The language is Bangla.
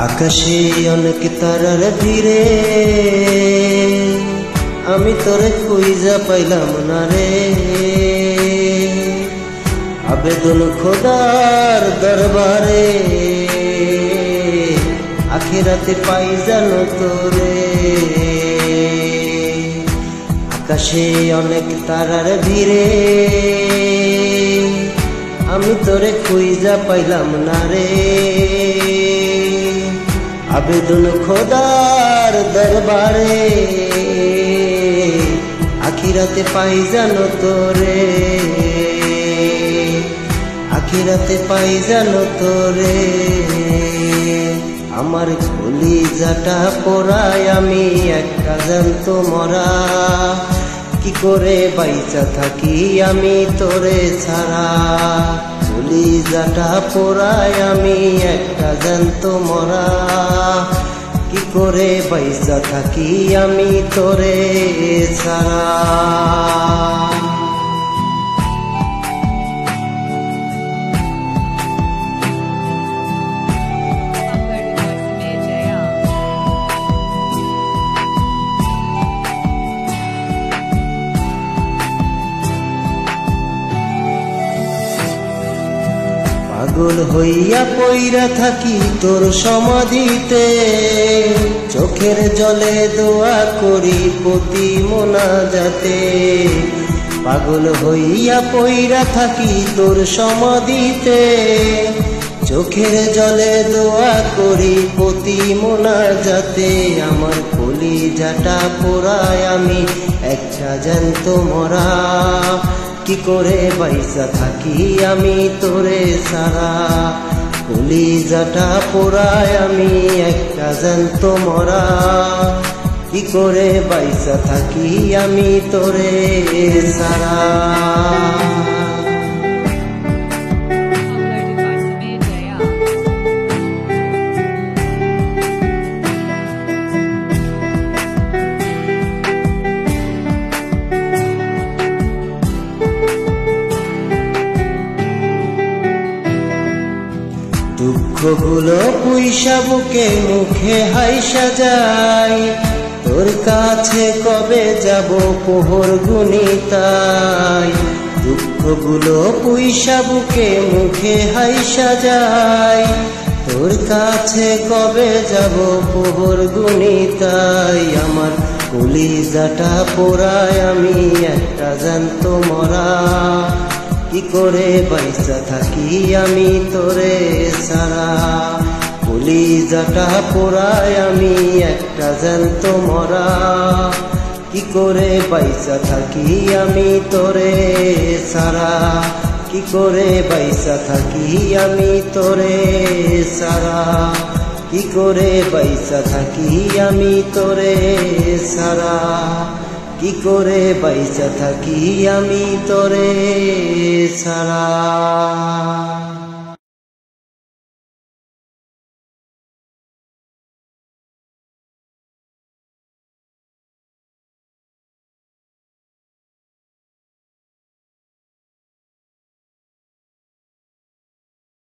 আকাশে অনেক তারার ভিড়ে আমি তোরে খুঁজা পাইলাম না রে। আবেদন খোদার দরবারে আখিরাতে পাই জানো তোরে। আকাশে অনেক তারার ভিড়ে আমি তোরে খুঁজা পাইলাম না রে। আবেদন খোদার দরবারে আখিরাতে পাই জানো তোরে। আখিরাতে পাই জানো তোরে। আমার কলিজাটা পোড়ায় আমি একটা জ্যান্ত মরা। কি করে বাইচা থাকি আমি তোরে ছাড়া। কলিজাটা পোড়ায় আমি একটা জ্যান্ত মরা। কি করে বাইচা থাকি আমি তোরে ছাড়া। পাগল হইয়া পইরা থাকি তোর সমাধিতে। চোখের জলে দোয়া করি প্রতি মোনাজাতে। পাগল হইয়া পইরা থাকি তোর সমাধিতে। চোখের জলে দোয়া করি প্রতি মোনাজাতে। আমার কলিজাটা পোড়ায় আমি একটা জ্যান্ত মরা। কি করে বাইচা থাকি আমি তোরে ছাড়া। কলিজাটা পোড়ায় আমি একটা জ্যান্ত মরা। কি করে বাইচা থাকি আমি তোরে ছাড়া। দুঃখগুলো পুইসা বুকে মুখে হাইসা যাই। তোর কাছে কবে যাব পোহর গুনিতাই। দুঃখগুলো পুইসা বুকে মুখে হাইসা যাই। তোর কাছে কবে যাব পোহর গুনিতাই। আমার কলিজাটা পোড়ায় আমি একটা জ্যান্ত মরা। কি করে বাইচা থাকি আমি তোরে ছাড়া। কলিজাটা পোড়ায় আমি একটা জ্যান্ত মরা। কি করে বাইচা থাকি আমি তোরে ছাড়া। কি করে বাইচা থাকি আমি তোরে ছাড়া। কি করে বাইচা থাকি আমি তোরে ছাড়া। কি করে বাইচা থাকি আমি তোরে ছাড়া।